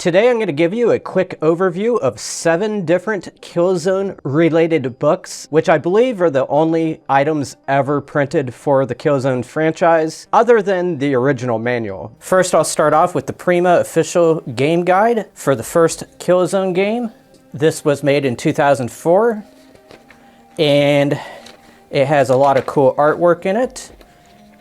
Today I'm going to give you a quick overview of 7 different Killzone related books, which I believe are the only items ever printed for the Killzone franchise, other than the original manual. First, I'll start off with the Prima official game guide for the first Killzone game. This was made in 2004, and it has a lot of cool artwork in it.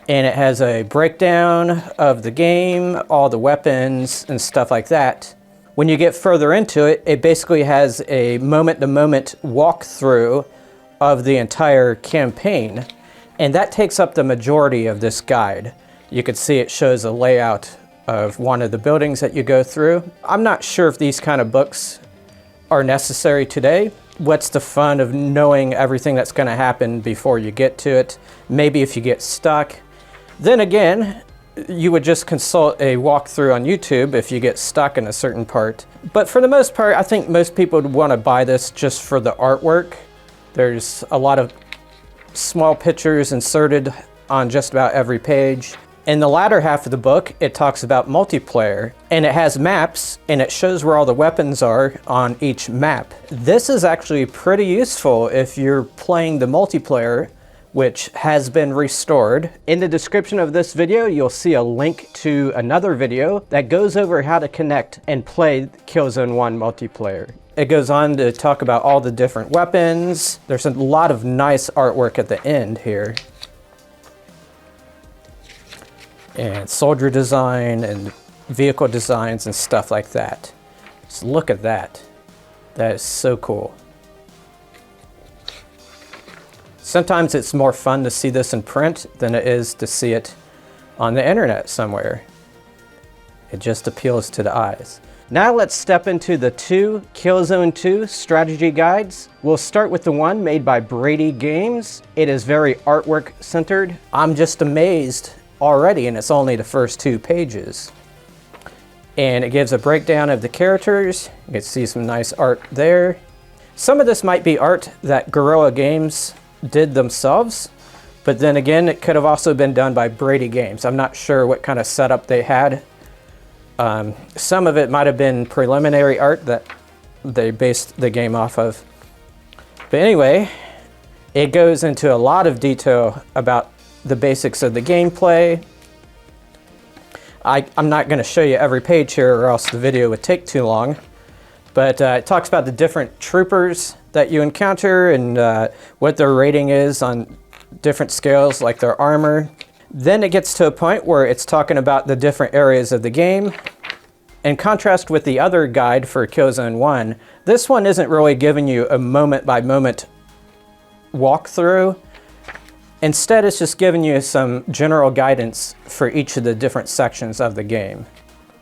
And it has a breakdown of the game, all the weapons and stuff like that. When you get further into it, it basically has a moment-to-moment walkthrough of the entire campaign. And that takes up the majority of this guide. You can see it shows a layout of one of the buildings that you go through. I'm not sure if these kind of books are necessary today. What's the fun of knowing everything that's going to happen before you get to it? Maybe if you get stuck. Then again, you would just consult a walkthrough on YouTube if you get stuck in a certain part. But for the most part, I think most people would want to buy this just for the artwork. There's a lot of small pictures inserted on just about every page. In the latter half of the book, it talks about multiplayer, and it has maps, and it shows where all the weapons are on each map. This is actually pretty useful if you're playing the multiplayer, which has been restored. In the description of this video, you'll see a link to another video that goes over how to connect and play Killzone 1 multiplayer. It goes on to talk about all the different weapons. There's a lot of nice artwork at the end here. And soldier design and vehicle designs and stuff like that. Just look at that. That is so cool. Sometimes it's more fun to see this in print than it is to see it on the internet somewhere. It just appeals to the eyes. Now let's step into the 2 Killzone 2 strategy guides. We'll start with the one made by Brady Games. It is very artwork centered. I'm just amazed already, and it's only the first 2 pages. And it gives a breakdown of the characters. You can see some nice art there. Some of this might be art that Guerrilla Games did themselves, but then again, it could have also been done by Brady Games. I'm not sure what kind of setup they had. Some of it might have been preliminary art that they based the game off of. But anyway, it goes into a lot of detail about the basics of the gameplay. I'm not going to show you every page here or else the video would take too long. But it talks about the different troopers that you encounter and what their rating is on different scales, like their armor. Then it gets to a point where it's talking about the different areas of the game. In contrast with the other guide for Killzone 1, this one isn't really giving you a moment-by-moment walkthrough. Instead, it's just giving you some general guidance for each of the different sections of the game.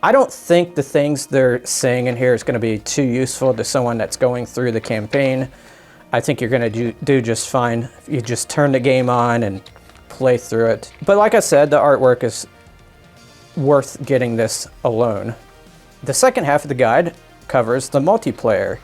I don't think the things they're saying in here is going to be too useful to someone that's going through the campaign. I think you're going to do just fine if you just turn the game on and play through it. But like I said, the artwork is worth getting this alone. The second half of the guide covers the multiplayer.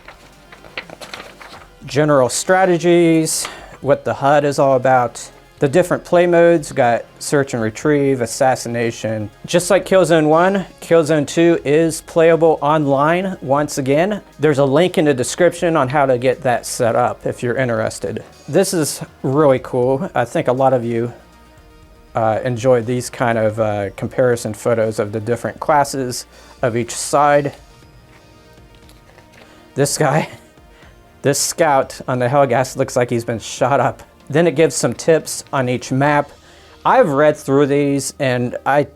General strategies, what the HUD is all about. The different play modes, got search and retrieve, assassination. Just like Killzone 1, Killzone 2 is playable online once again. There's a link in the description on how to get that set up if you're interested. This is really cool. I think a lot of you enjoy these kind of comparison photos of the different classes of each side. This guy, this scout on the Helghast looks like he's been shot up. Then it gives some tips on each map. I've read through these and I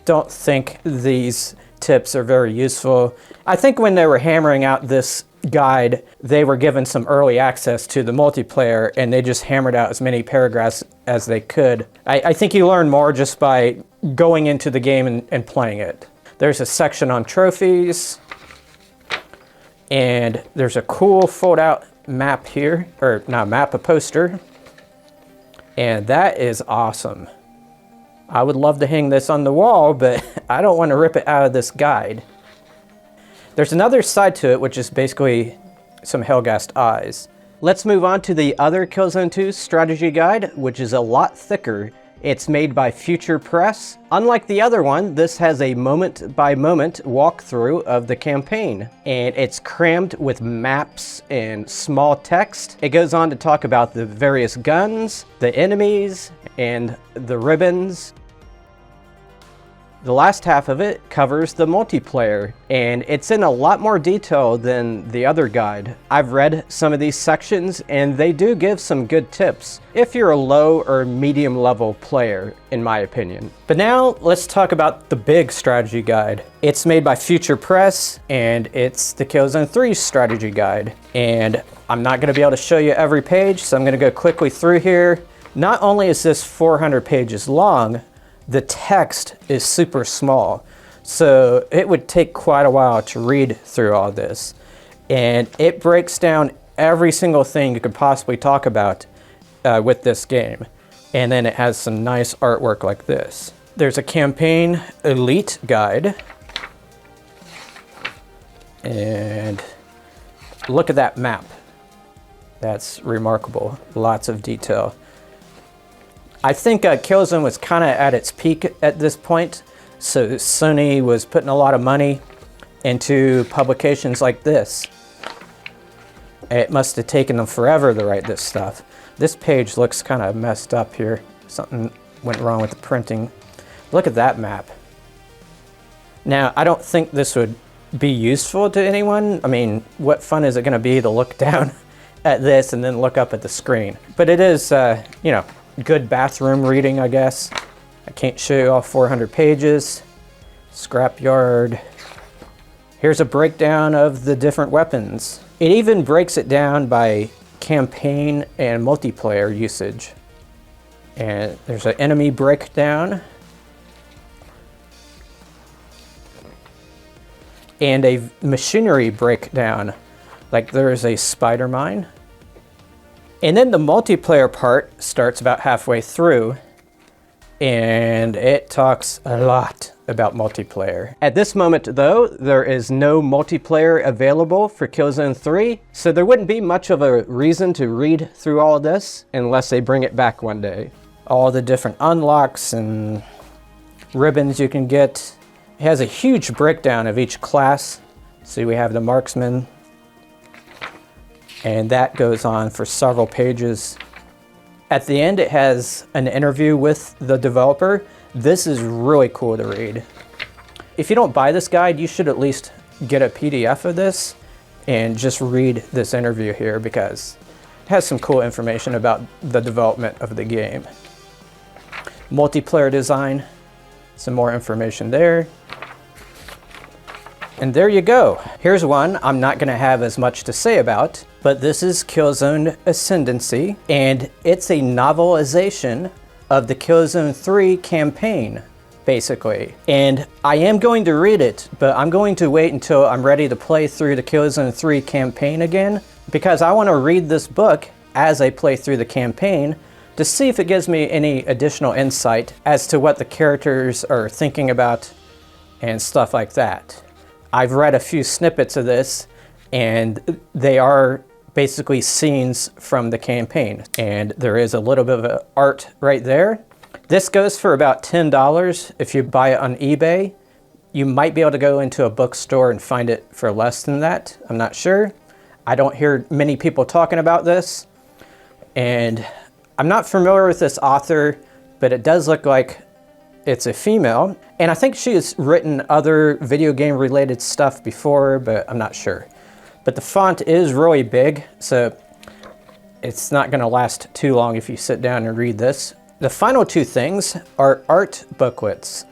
don't think these tips are very useful. I think when they were hammering out this guide, they were given some early access to the multiplayer and they just hammered out as many paragraphs as they could. I think you learn more just by going into the game and playing it. There's a section on trophies, and there's a cool fold-out map here, or not map, a poster. And that is awesome. I would love to hang this on the wall, but I don't want to rip it out of this guide. There's another side to it, which is basically some Helghast eyes. Let's move on to the other Killzone 2 strategy guide, which is a lot thicker. It's made by Future Press. Unlike the other one, this has a moment-by-moment walkthrough of the campaign, and it's crammed with maps and small text. It goes on to talk about the various guns, the enemies, and the ribbons. The last half of it covers the multiplayer, and it's in a lot more detail than the other guide. I've read some of these sections, and they do give some good tips if you're a low or medium level player, in my opinion. But now let's talk about the big strategy guide. It's made by Future Press, and it's the Killzone 3 strategy guide. And I'm not going to be able to show you every page, so I'm going to go quickly through here. Not only is this 400 pages long, the text is super small, so it would take quite a while to read through all this. And it breaks down every single thing you could possibly talk about with this game. And then it has some nice artwork like this. There's a campaign elite guide. And look at that map. That's remarkable, lots of detail. I think Killzone was kind of at its peak at this point, so Sony was putting a lot of money into publications like this. It must have taken them forever to write this stuff. This page looks kind of messed up here. Something went wrong with the printing. Look at that map. Now, I don't think this would be useful to anyone. I mean, what fun is it going to be to look down at this and then look up at the screen? But it is, you know, good bathroom reading, I guess. I can't show you all 400 pages. Scrapyard. Here's a breakdown of the different weapons. It even breaks it down by campaign and multiplayer usage. And there's an enemy breakdown. And a machinery breakdown. Like there's a spider mine. And then the multiplayer part starts about halfway through, and it talks a lot about multiplayer. At this moment though, there is no multiplayer available for Killzone 3, so there wouldn't be much of a reason to read through all of this unless they bring it back one day. All the different unlocks and ribbons you can get. It has a huge breakdown of each class. See, we have the marksman, and that goes on for several pages. At the end, it has an interview with the developer. This is really cool to read. If you don't buy this guide, you should at least get a PDF of this and just read this interview here because it has some cool information about the development of the game. Multiplayer design, some more information there. And there you go. Here's one I'm not going to have as much to say about, but this is Killzone Ascendancy, and it's a novelization of the Killzone 3 campaign, basically. And I am going to read it, but I'm going to wait until I'm ready to play through the Killzone 3 campaign again, because I want to read this book as I play through the campaign to see if it gives me any additional insight as to what the characters are thinking about and stuff like that. I've read a few snippets of this, and they are basically scenes from the campaign. And there is a little bit of art right there. This goes for about $10 if you buy it on eBay. You might be able to go into a bookstore and find it for less than that. I'm not sure. I don't hear many people talking about this. And I'm not familiar with this author, but it does look like it's a female. And I think she has written other video game related stuff before, but I'm not sure. But the font is really big, so it's not going to last too long if you sit down and read this. The final two things are art booklets.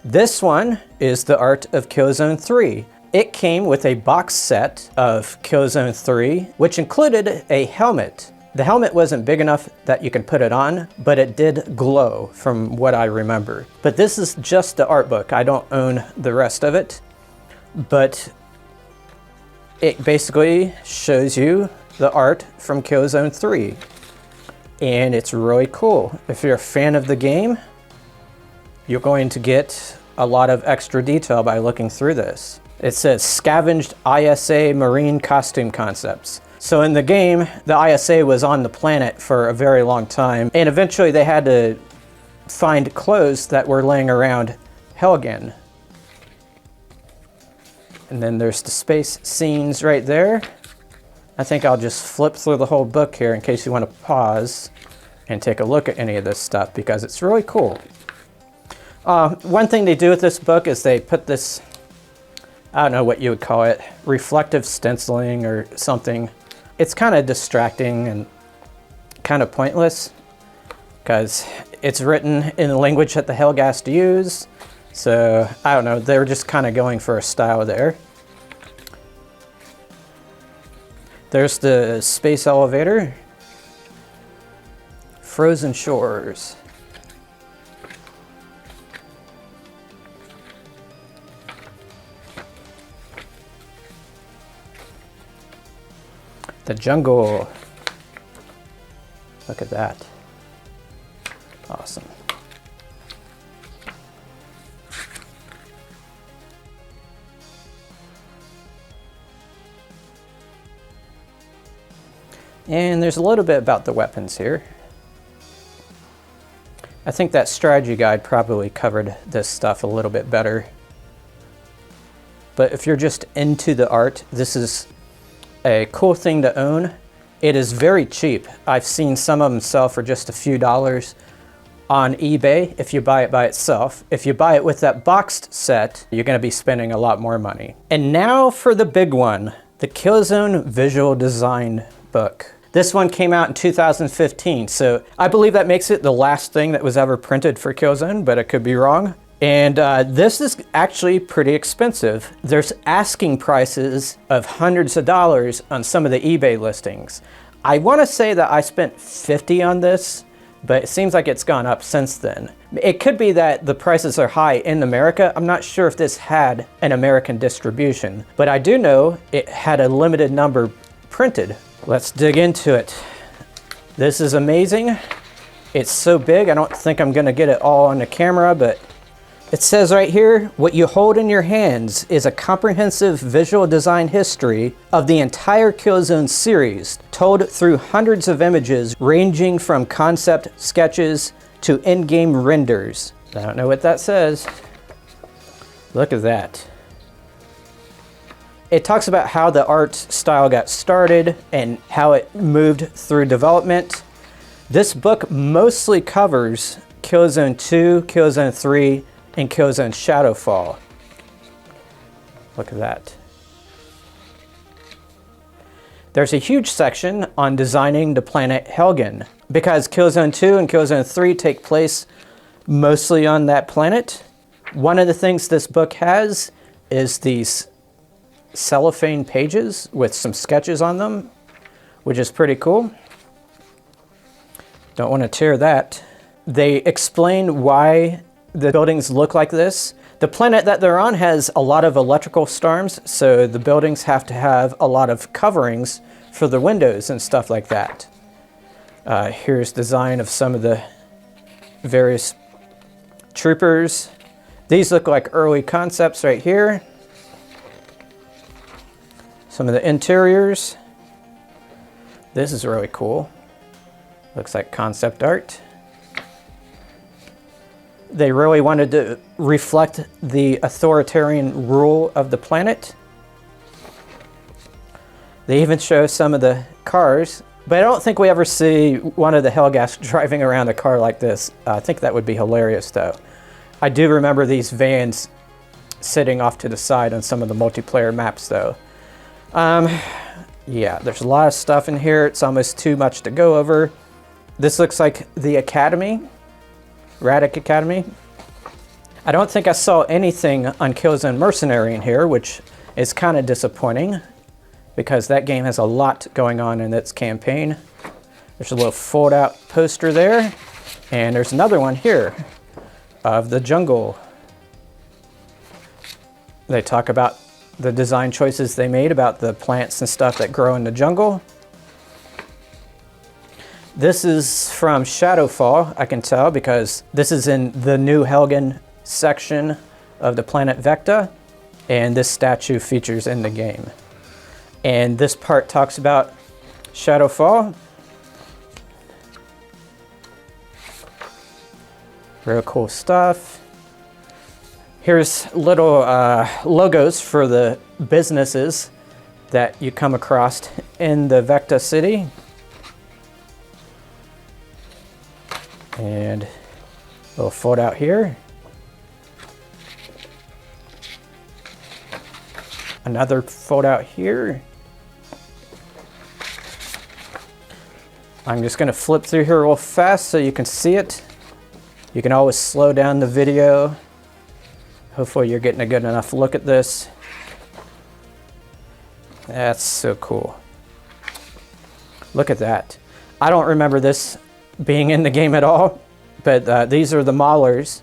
This one is the art of Killzone 3. It came with a box set of Killzone 3, which included a helmet. The helmet wasn't big enough that you can put it on, but it did glow from what I remember. But this is just the art book. I don't own the rest of it, but it basically shows you the art from Killzone 3. And it's really cool. If you're a fan of the game, you're going to get a lot of extra detail by looking through this. It says scavenged ISA marine costume concepts. So in the game, the ISA was on the planet for a very long time, and eventually they had to find clothes that were laying around Helgen. And then there's the space scenes right there. I think I'll just flip through the whole book here in case you want to pause and take a look at any of this stuff, because it's really cool. One thing they do with this book is they put this, I don't know what you would call it, reflective stenciling or something. It's kind of distracting and kind of pointless because it's written in the language that the Helghast use. So I don't know, they were just kind of going for a style there. There's the space elevator. Frozen shores. The jungle. Look at that. Awesome. And there's a little bit about the weapons here. I think that strategy guide probably covered this stuff a little bit better. But if you're just into the art, this is a cool thing to own. It is very cheap. I've seen some of them sell for just a few dollars on eBay if you buy it by itself. If you buy it with that boxed set, you're going to be spending a lot more money. And now for the big one, the Killzone Visual Design book. This one came out in 2015, so I believe that makes it the last thing that was ever printed for Killzone, but I could be wrong. And this is actually pretty expensive. There's asking prices of hundreds of dollars on some of the eBay listings. I want to say that I spent $50 on this, but it seems like it's gone up since then. It could be that the prices are high in America. I'm not sure if this had an American distribution, but I do know it had a limited number printed. Let's dig into it. This is amazing. It's so big, I don't think I'm gonna get it all on the camera, but it says right here, what you hold in your hands is a comprehensive visual design history of the entire Killzone series, told through hundreds of images ranging from concept sketches to in-game renders. I don't know what that says. Look at that. It talks about how the art style got started and how it moved through development. This book mostly covers Killzone 2, Killzone 3, and Killzone Shadowfall. Look at that. There's a huge section on designing the planet Helgen, because Killzone 2 and Killzone 3 take place mostly on that planet. One of the things this book has is these cellophane pages with some sketches on them, which is pretty cool. Don't want to tear that. They explain why the buildings look like this. The planet that they're on has a lot of electrical storms, so the buildings have to have a lot of coverings for the windows and stuff like that. Here's design of some of the various troopers. These look like early concepts right here. Some of the interiors. This is really cool. Looks like concept art. They really wanted to reflect the authoritarian rule of the planet. They even show some of the cars, but I don't think we ever see one of the Helghast driving around a car like this. I think that would be hilarious though. I do remember these vans sitting off to the side on some of the multiplayer maps though. Yeah, there's a lot of stuff in here. It's almost too much to go over. This looks like the Academy, Radic Academy. I don't think I saw anything on Killzone Mercenary in here, which is kind of disappointing because that game has a lot going on in its campaign. There's a little fold-out poster there, and there's another one here of the jungle. They talk about the design choices they made about the plants and stuff that grow in the jungle. This is from Shadowfall, I can tell, because this is in the New Helgen section of the planet Vecta, and this statue features in the game. And this part talks about Shadowfall. Real cool stuff. Here's little logos for the businesses that you come across in the Vecta city. And a little fold out here. Another fold out here. I'm just gonna flip through here real fast so you can see it. You can always slow down the video. Hopefully you're getting a good enough look at this. That's so cool. Look at that. I don't remember this being in the game at all, but these are the Maulers,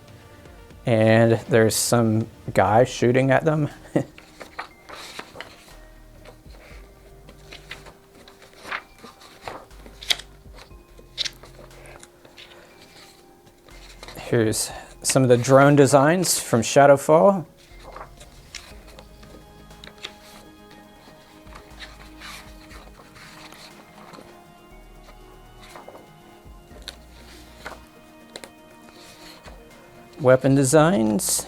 and there's some guy shooting at them. Here's some of the drone designs from Shadowfall. Weapon designs.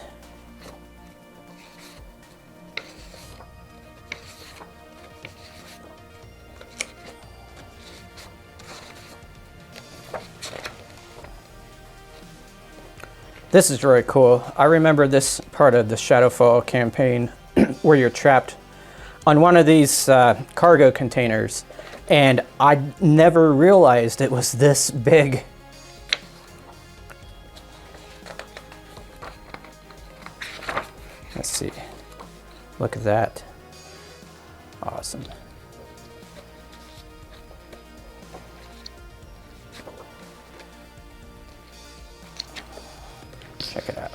This is really cool. I remember this part of the Shadowfall campaign where you're trapped on one of these cargo containers, and I never realized it was this big. Let's see. Look at that. Awesome. Check it out.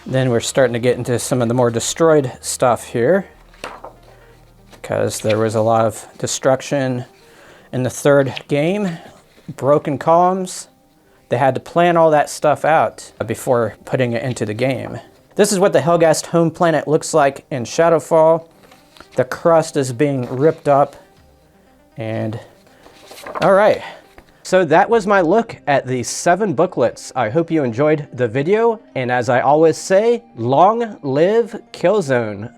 Then we're starting to get into some of the more destroyed stuff here, because there was a lot of destruction in the third game. Broken columns. They had to plan all that stuff out before putting it into the game. This is what the Helghast home planet looks like in Shadowfall. The crust is being ripped up. And all right, so that was my look at the 7 booklets. I hope you enjoyed the video, and as I always say, long live Killzone.